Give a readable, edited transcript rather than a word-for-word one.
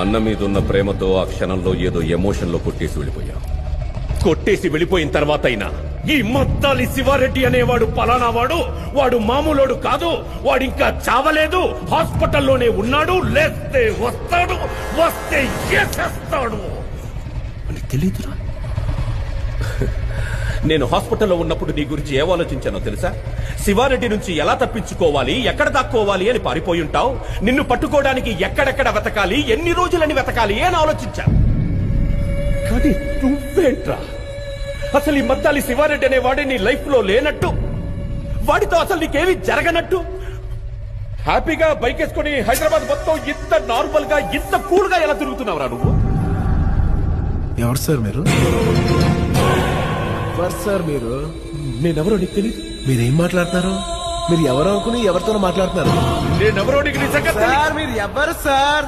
అన్న మీదున్న ప్రేమతో ఆ క్షణంలో ఏదో ఎమోషన్లో కొట్టేసి వెళ్ళిపోయా. కొట్టేసి వెళ్ళిపోయిన తర్వాత అయినా ఈ మద్దాలి శివారెడ్డి అనేవాడు పలానా వాడు మామూలోడు కాదు, వాడింకా చావలేదు, హాస్పిటల్లోనే ఉన్నాడు, లేస్తే వస్తాడు, వస్తే చేసేస్తాడు అని తెలీదురా. నేను హాస్పిటల్లో ఉన్నప్పుడు నీ గురించి ఏం ఆలోచించానో తెలుసా? శివారెడ్డి నుంచి ఎలా తప్పించుకోవాలి, ఎక్కడ దాక్కోవాలి అని పారిపోయి ఉంటావు. నిన్ను పట్టుకోవడానికి ఎక్కడెక్కడ వెతకాలి, ఎన్ని రోజులని వెతకాలి అని ఆలోచించా. కానీ నువ్వేంట్రా, అసలు ఈ మద్దాలి శివారెడ్డి అనే వాడే నీ లైఫ్ లో లేనట్టు, వాడితో అసలు నీకేమీ జరగనట్టు హ్యాపీగా బైక్ వేసుకుని హైదరాబాద్ మొత్తం ఇంత నార్మల్ గా ఇంత కూల్ గా ఎలా తిరుగుతున్నావురా నువ్వు? ఎవరు సార్ మీరు? ఎవరు సార్ మీరు? నేనెవరో నీకు తెలియదు. మీరేం మాట్లాడుతున్నారు? మీరు ఎవరు అనుకుని ఎవరితోనో మాట్లాడుతున్నారు? నేనెవరో నీకు నిజంగా సార్ మీరు ఎవరు సార్?